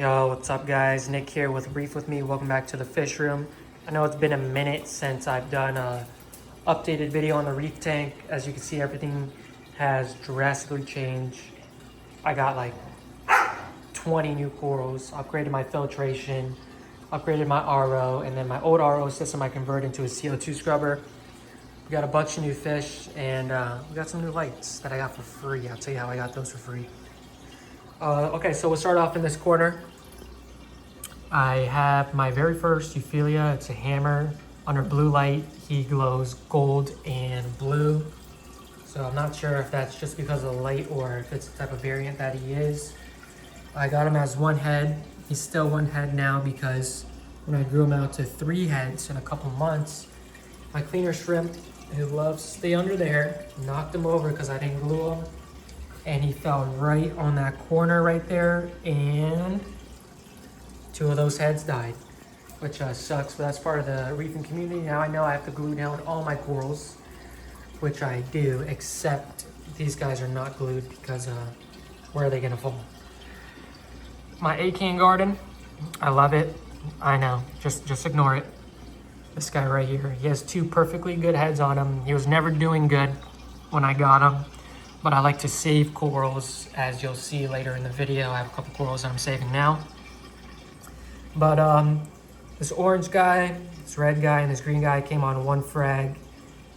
Yo, what's up guys? Nick here with Reef With Me. Welcome back to the fish room. I know it's been a minute since I've done a updated video on the reef tank. As you can see, everything has drastically changed. I got like 20 new corals, upgraded my filtration, upgraded my RO, and then my old RO system I converted into a CO2 scrubber. We got a bunch of new fish, and we got some new lights that I got for free. I'll tell you how I got those for free. Okay, so we'll start off in this corner. I have my very first Euphilia. It's a hammer. Under blue light, he glows gold and blue. So I'm not sure if that's just because of the light or if it's the type of variant that he is. I got him as one head. He's still one head now because when I grew him out to 3 heads in a couple months, my cleaner shrimp, who loves to stay under there, knocked him over because I didn't glue him. And he fell right on that corner right there, and 2 of those heads died, which sucks, but that's part of the reefing community. Now I know I have to glue down all my corals, which I do, except these guys are not glued because where are they gonna fall? My acan garden, I love it. I know, just ignore it. This guy right here, he has 2 perfectly good heads on him. He was never doing good when I got him. But I like to save corals, as you'll see later in the video. I have a couple corals that I'm saving now. But this orange guy, this red guy, and this green guy came on one frag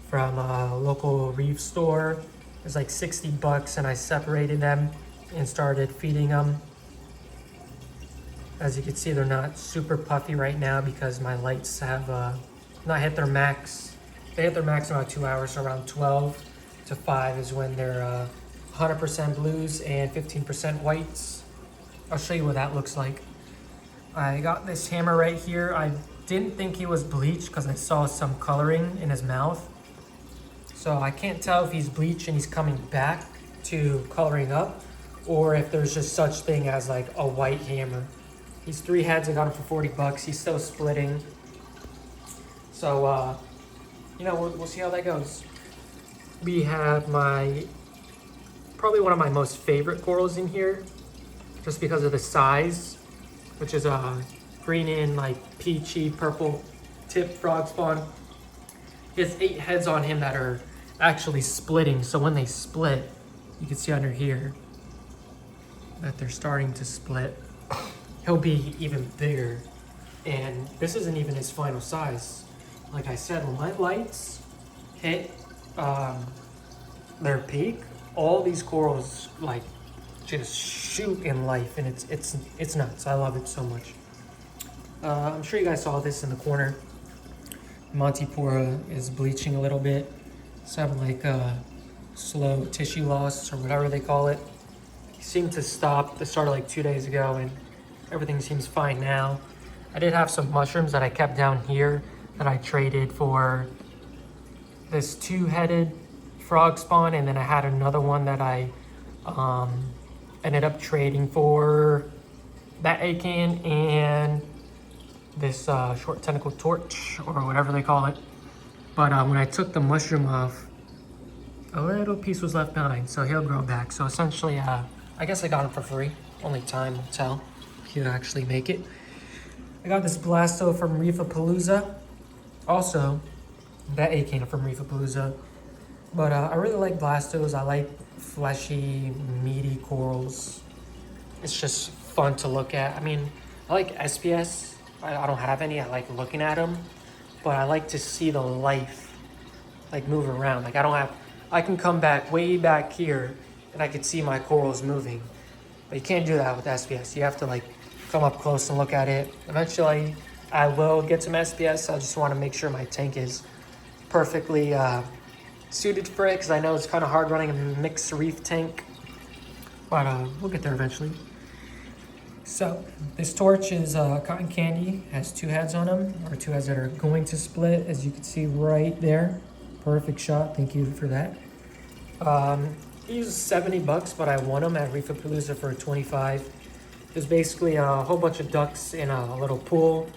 from a local reef store. It was like 60 bucks, and I separated them and started feeding them. As you can see, they're not super puffy right now because my lights have not hit their max. They hit their max in about 2 hours, so around 12 to 5 is when they're 100% blues and 15% whites. I'll show you what that looks like. I got this hammer right here. I didn't think he was bleached because I saw some coloring in his mouth. So I can't tell if he's bleached and he's coming back to coloring up, or if there's just such thing as like a white hammer. He's 3 heads. I got him for 40 bucks. He's still splitting. So, you know, we'll see how that goes. We have probably one of my most favorite corals in here, just because of the size, which is a green and like peachy purple tip frog spawn. He has 8 heads on him that are actually splitting. So when they split, you can see under here that they're starting to split. He'll be even bigger, and this isn't even his final size. Like I said, when my lights hit their peak, all these corals like just shoot in life, and it's nuts. I love it so much. I'm sure you guys saw this in the corner. Montipora is bleaching a little bit. It's having like slow tissue loss or whatever they call it. He seemed to stop. This started like 2 days ago, and everything seems fine now. I did have some mushrooms that I kept down here that I traded for this 2-headed frog spawn, and then I had another one that I ended up trading for that acan and this short tentacle torch or whatever they call it. But when I took the mushroom off, a little piece was left behind, so he'll grow back. So essentially, I guess I got him for free. Only time will tell if he'll actually make it. I got this Blasto from Reefapalooza. Also, that acan from Reefapalooza. But I really like Blastos. I like fleshy, meaty corals. It's just fun to look at. I mean, I like SPS. I don't have any. I like looking at them. But I like to see the life, like, move around. Like, I can come back way back here, and I can see my corals moving. But you can't do that with SPS. You have to, like, come up close and look at it. Eventually, I will get some SPS. I just want to make sure my tank is perfectly suited for it, because I know it's kind of hard running a mixed reef tank. But we'll get there eventually. So this torch is cotton candy. Has 2 heads on them, or 2 heads that are going to split, as you can see right there. Perfect shot. Thank you for that. He was 70 bucks, but I won him at Reefapalooza for 25. There's basically a whole bunch of ducks in a little pool.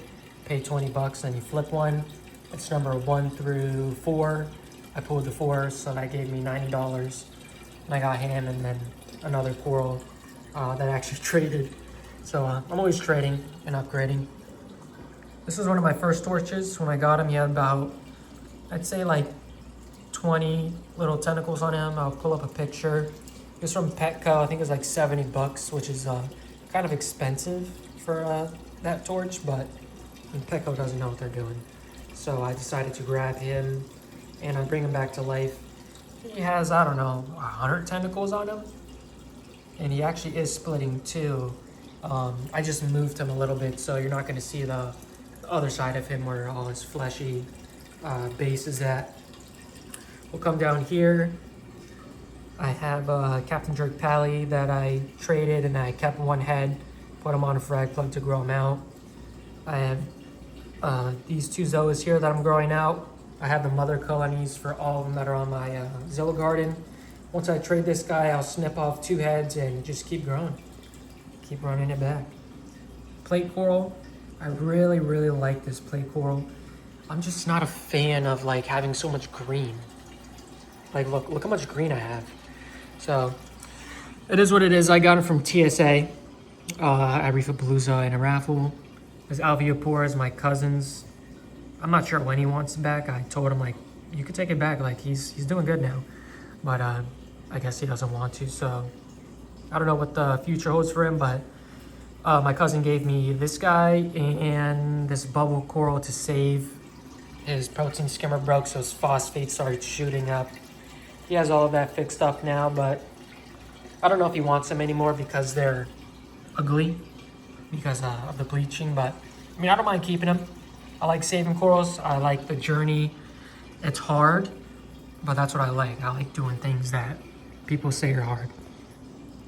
Pay 20 bucks, and you flip one. It's number 1 through 4. I pulled the 4, so that gave me $90. And I got him, and then another coral that I actually traded So I'm always trading and upgrading. This was one of my first torches. When I got him, he had about, I'd say like 20 little tentacles on him. I'll pull up a picture. It's from Petco. I think it's like 70 bucks, which is kind of expensive for that torch, but I mean, Petco doesn't know what they're doing. So I decided to grab him and I bring him back to life. He has, I don't know, 100 tentacles on him. And he actually is splitting too. I just moved him a little bit so you're not going to see the other side of him where all his fleshy base is at. We'll come down here. I have Captain Jerk Pally that I traded and I kept one head, put him on a frag plug to grow him out. I have these two Zoas here that I'm growing out. I have the mother colonies for all of them that are on my Zoa garden. Once I trade this guy, I'll snip off 2 heads and just keep growing. Keep running it back. Plate coral. I really, really like this plate coral. I'm just not a fan of like having so much green. Like look how much green I have. So it is what it is. I got it from TSA at Reefapalooza in a raffle. This Alveopora is my cousin's. I'm not sure when he wants it back. I told him like you could take it back. Like he's doing good now, but I guess he doesn't want to. So I don't know what the future holds for him, but my cousin gave me this guy and this bubble coral to save. His protein skimmer broke, so his phosphate started shooting up. He has all of that fixed up now, but I don't know if he wants them anymore because they're ugly because of the bleaching. But I mean, I don't mind keeping them. I like saving corals. I like the journey. It's hard, but that's what I like. I like doing things that people say are hard.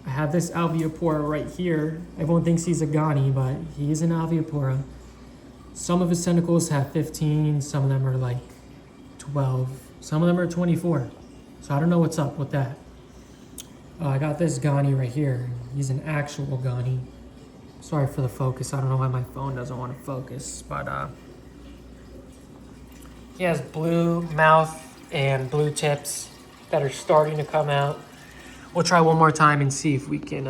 I have this Alveopora right here. Everyone thinks he's a Ghani, but he is an Alveopora. Some of his tentacles have 15, some of them are like 12, some of them are 24. So I don't know what's up with that. I got this Ghani right here. He's an actual Ghani. Sorry for the focus. I don't know why my phone doesn't want to focus, but he has blue mouth and blue tips that are starting to come out. We'll try one more time and see if we can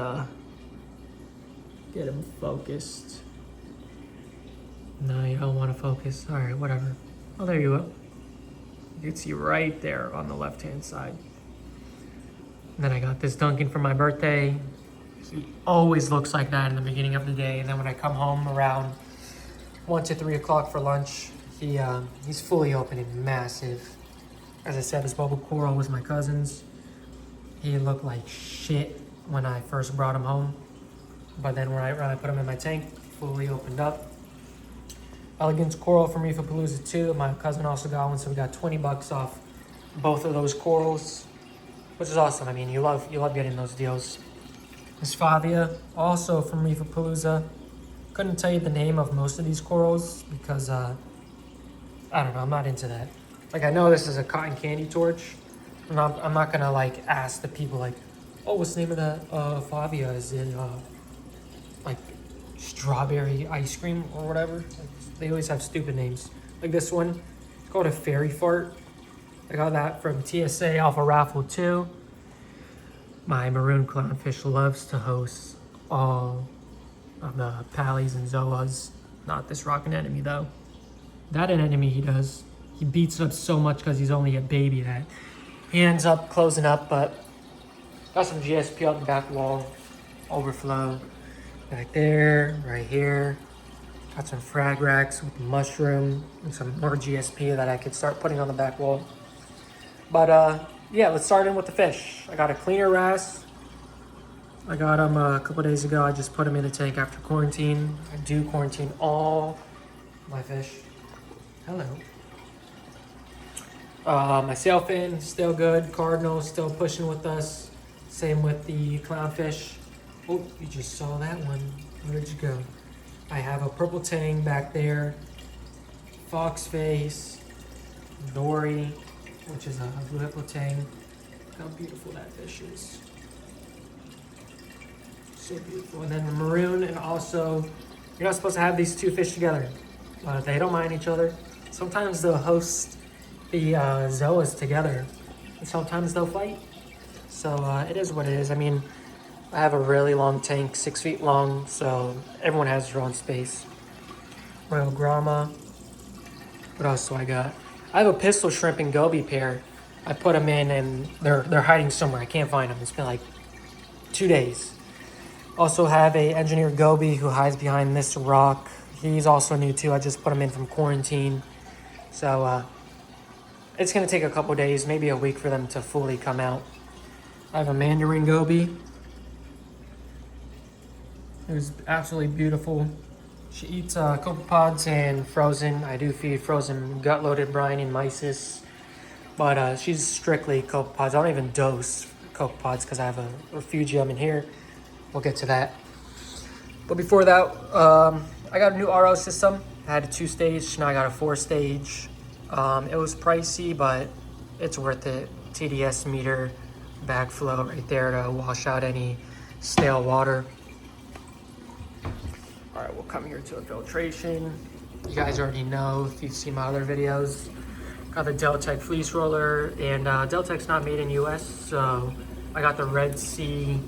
get him focused. No, you don't want to focus. All right, whatever. Oh, there you go. You can see right there on the left-hand side. And then I got this Duncan for my birthday. He always looks like that in the beginning of the day. And then when I come home around 1 to 3 o'clock for lunch, he's fully open and massive. As I said, his bubble coral was my cousin's. He looked like shit when I first brought him home. But then when I put him in my tank, fully opened up. Elegance coral from Reefapalooza 2. My cousin also got one, so we got 20 bucks off both of those corals, which is awesome. I mean, you love getting those deals. This Favia, also from Reefapalooza. Couldn't tell you the name of most of these corals because, I don't know, I'm not into that. Like, I know this is a cotton candy torch. I'm not gonna like ask the people like, oh, what's the name of that Favia? Is it like strawberry ice cream or whatever? Like, they always have stupid names. Like this one, it's called a fairy fart. I got that from TSA off a raffle too. My maroon clownfish loves to host all of the Pallies and Zoas. Not this rock anemone though. That anemone he does. He beats it up so much because he's only a baby that he ends up closing up, but got some GSP on the back wall, overflow back there, right here. Got some frag racks with mushroom and some more GSP that I could start putting on the back wall. But yeah, let's start in with the fish. I got a cleaner wrasse. I got him a couple days ago. I just put him in the tank after quarantine. I do quarantine all my fish. Hello. My sailfin, still good. Cardinal, still pushing with us. Same with the clownfish. Oh, you just saw that one. Where did you go? I have a purple tang back there. Fox face. Dory, which is a blue hippo tang. Look how beautiful that fish is. So beautiful. And then the maroon, and also, you're not supposed to have these two fish together. They don't mind each other. Sometimes they'll host the Zoas together, and sometimes they'll fight. So it is what it is. I mean, I have a really long tank, 6 feet long, so everyone has their own space. Royal Grama. What else do I got? I have a pistol shrimp and goby pair. I put them in and they're hiding somewhere. I can't find them. It's been like 2 days. Also have a engineer goby who hides behind this rock. He's also new too. I just put him in from quarantine. So it's gonna take a couple days, maybe a week for them to fully come out. I have a mandarin goby. It was absolutely beautiful. She eats copepods and frozen. I do feed frozen gut-loaded brine and mysis, but she's strictly copepods. I don't even dose copepods because I have a refugium in here. We'll get to that. But before that, I got a new RO system. I had a 2-stage, now I got a 4-stage. It was pricey, but it's worth it. TDS meter, backflow right there to wash out any stale water. All right, we'll come here to a filtration. You guys already know if you've seen my other videos. Got the Deltec fleece roller, and Deltec's not made in US, so I got the Red Sea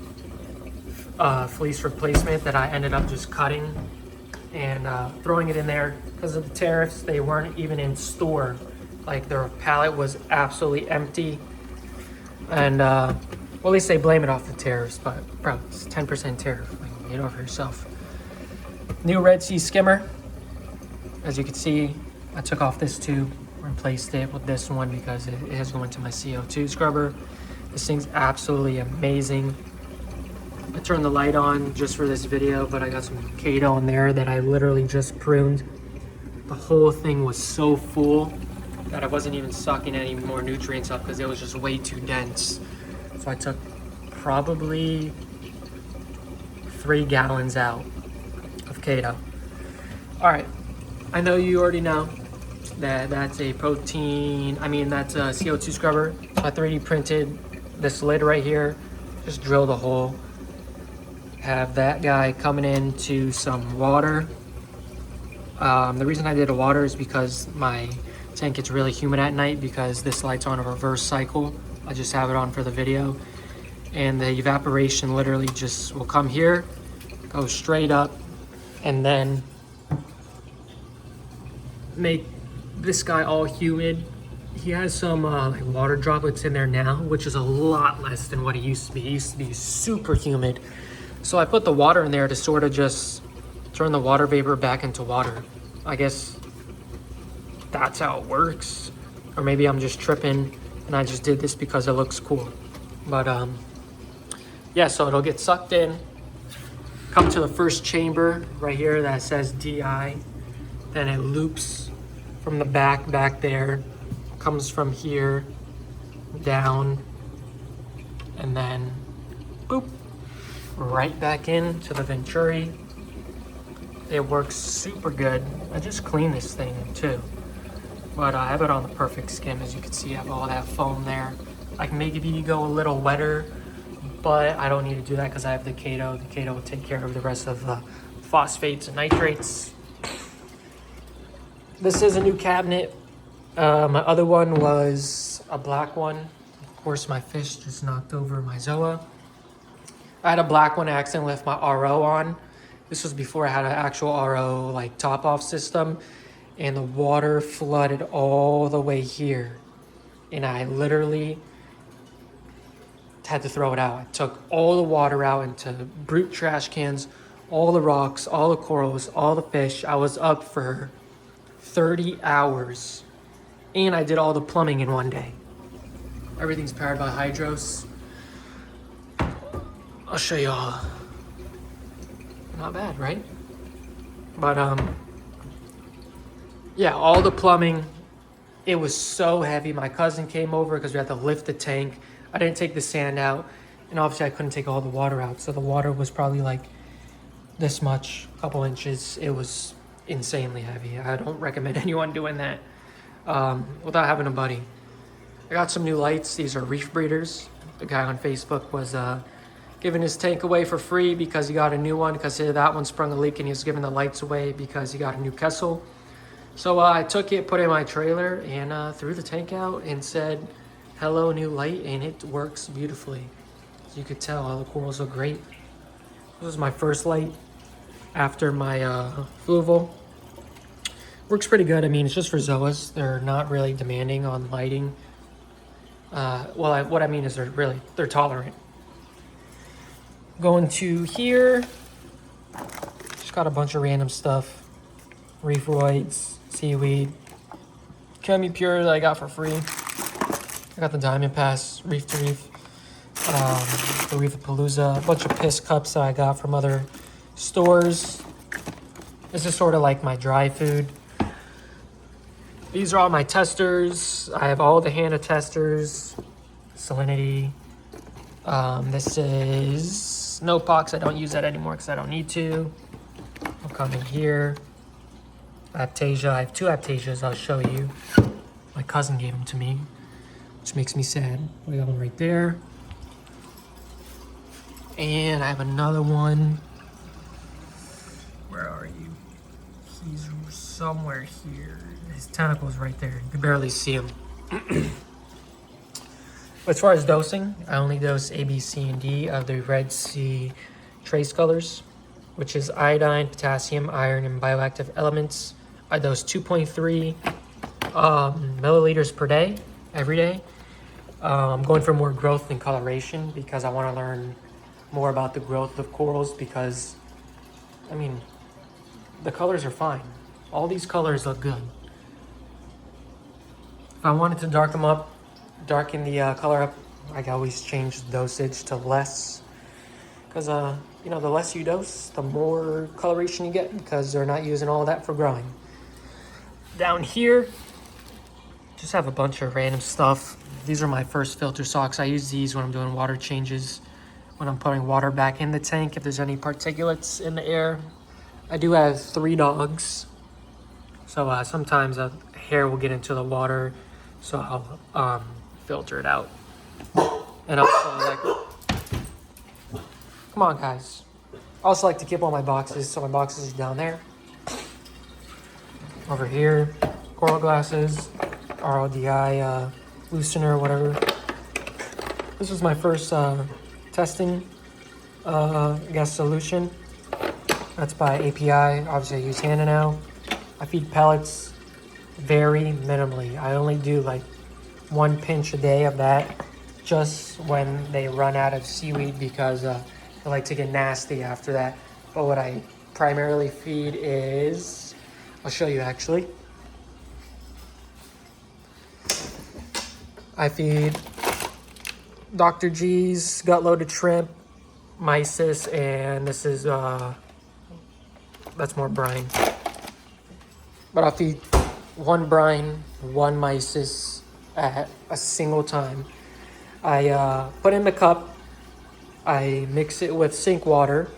fleece replacement that I ended up just cutting and throwing it in there. Because of the tariffs, they weren't even in store. Like, their pallet was absolutely empty. And well, at least they blame it off the tariffs, but bro, it's 10% tariff. Like, get over yourself. New Red Sea skimmer. As you can see, I took off this tube, replaced it with this one because it is going to my CO2 scrubber. This thing's absolutely amazing. I turned the light on just for this video, but I got some Kato in there that I literally just pruned. The whole thing was so full that I wasn't even sucking any more nutrients up because it was just way too dense. So I took probably 3 gallons out of Kato. All right, I know you already know that that's a protein, that's a CO2 scrubber. So I 3D printed this lid right here, just drilled a hole. Have that guy coming into some water. The reason I did a water is because my tank gets really humid at night because this light's on a reverse cycle. I just have it on for the video. And the evaporation literally just will come here, go straight up, and then make this guy all humid. He has some like water droplets in there now, which is a lot less than what it used to be. It used to be super humid. So I put the water in there to sort of just turn the water vapor back into water. I guess that's how it works. Or maybe I'm just tripping and I just did this because it looks cool. But yeah, so it'll get sucked in, come to the first chamber right here that says DI. Then it loops from the back there, comes from here down, and then boop, right back into the Venturi. It works super good. I just cleaned this thing too, but I have it on the perfect skim. As you can see, I have all that foam there. I can maybe go a little wetter, but I don't need to do that because I have the Kato. The Kato will take care of the rest of the phosphates and nitrates. This is a new cabinet. My other one was a black one. Of course, my fish just knocked over my Zoa. I had a black one, I accidentally left my RO on. This was before I had an actual RO like top off system, and the water flooded all the way here. And I literally had to throw it out. I took all the water out into brute trash cans, all the rocks, all the corals, all the fish. I was up for 30 hours. And I did all the plumbing in one day. Everything's powered by Hydros. I'll show y'all. Not bad, right? But yeah, all the plumbing. It was so heavy. My cousin came over because we had to lift the tank. I didn't take the sand out, and obviously I couldn't take all the water out. So the water was probably like this much, a couple inches. It was insanely heavy. I don't recommend anyone doing that without having a buddy. I got some new lights. These are reef breeders. The guy on Facebook was giving his tank away for free because he got a new one, because that one sprung a leak, and he was giving the lights away because he got a new Kessel. So I took it, put it in my trailer, and threw the tank out and said, hello, new light, and it works beautifully. As you could tell, all the corals look great. This is my first light after my Fluval. Works pretty good. I mean, it's just for Zoas. They're not really demanding on lighting. What I mean is they're tolerant. Going to here, just got a bunch of random stuff. Reefroids, seaweed, Chemi Pure that I got for free. I got the Diamond Pass, Reef to Reef, the Reefapalooza, a bunch of piss cups that I got from other stores. This is sort of like my dry food. These are all my testers. I have all the Hannah testers, Salinity. This is Nopox. I don't use that anymore because I don't need to. I'll come in here. Aptasia. I have 2 Aptasias. I'll show you. My cousin gave them to me, which makes me sad. We got one right there. And I have another one. Where are you? He's somewhere here. His tentacle's right there. You can barely see him. As far as dosing, I only dose A, B, C, and D of the Red Sea trace colors, which is iodine, potassium, iron, and bioactive elements. I dose 2.3 milliliters per day, every day. I'm going for more growth than coloration because I want to learn more about the growth of corals because, I mean, the colors are fine. All these colors look good. If I wanted to darken the color up, I can always change the dosage to less. Because, the less you dose, the more coloration you get because they're not using all that for growing. Down here, just have a bunch of random stuff. These are my first filter socks. I use these when I'm doing water changes, when I'm putting water back in the tank, if there's any particulates in the air. I do have 3 dogs, so sometimes hair will get into the water, so I'll filter it out. And also, come on, guys. I also like to keep all my boxes, so my boxes are down there. Over here, coral glasses, RODI loosener, whatever. This was my first testing, solution. That's by API. Obviously, I use Hannah now. I feed pellets very minimally. I only do like 1 pinch a day of that just when they run out of seaweed because they like to get nasty after that. But what I primarily feed is, I'll show you actually. I feed Dr. G's, gut-loaded shrimp, mysis, and this is, that's more brine. But I'll feed 1 brine, 1 mysis at a single time. I put in the cup, I mix it with sink water,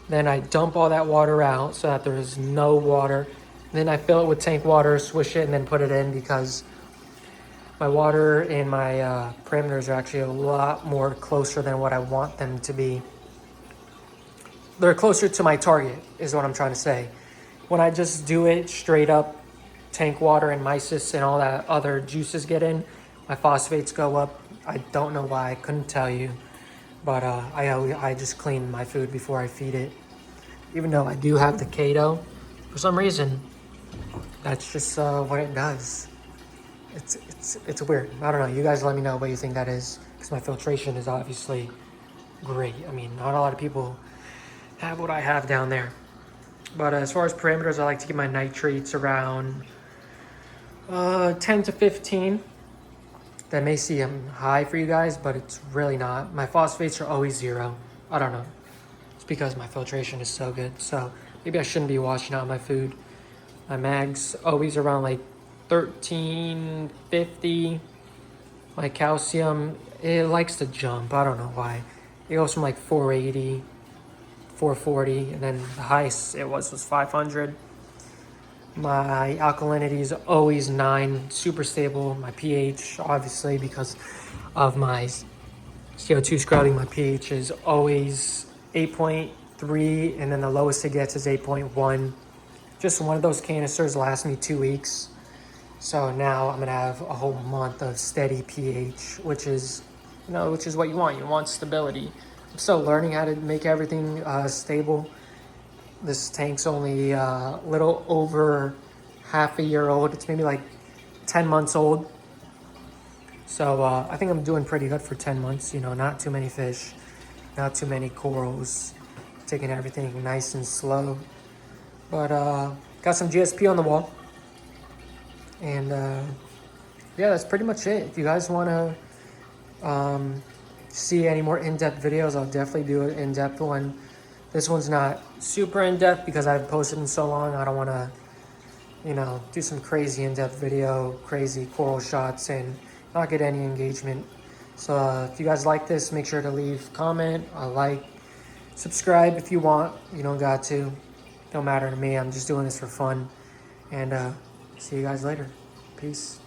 then I dump all that water out so that there's no water. Then I fill it with tank water, swish it, and then put it in because my water and my parameters are actually a lot more closer than what I want them to be. They're closer to my target, is what I'm trying to say. When I just do it straight up, tank water and mysis and all that other juices get in, my phosphates go up. I don't know why, I couldn't tell you. But I just clean my food before I feed it. Even though I do have the keto, for some reason, that's just what it does. It's weird. I don't know. You guys let me know what you think that is, because my filtration is obviously great. I mean, not a lot of people have what I have down there. But as far as parameters, I like to keep my nitrates around 10 to 15. That may seem high for you guys, but it's really not. My phosphates are always 0. I don't know. It's because my filtration is so good. So maybe I shouldn't be washing out my food. My mags always around like 1350. My calcium, it likes to jump. I don't know why. It goes from like 480, 440, and then the highest it was 500. My alkalinity is always 9, super stable. My pH, obviously, because of my CO2 scrubbing, my pH is always 8.3, and then the lowest it gets is 8.1. Just one of those canisters lasts me 2 weeks. So now I'm gonna have a whole month of steady pH, which is what you want. You want stability. I'm still learning how to make everything stable. This tank's only a little over half a year old. It's maybe like 10 months old. So I think I'm doing pretty good for 10 months. You know, not too many fish, not too many corals, taking everything nice and slow. But got some GSP on the wall. And yeah, that's pretty much it. If you guys want to see any more in-depth videos, I'll definitely do an in-depth one. This one's not super in-depth because I've posted in so long. I don't want to, you know, do some crazy in-depth video, crazy coral shots, and not get any engagement. So if you guys like this, make sure to leave a comment, a like, subscribe if you want. You don't got to. Don't matter to me. I'm just doing this for fun. And see you guys later. Peace.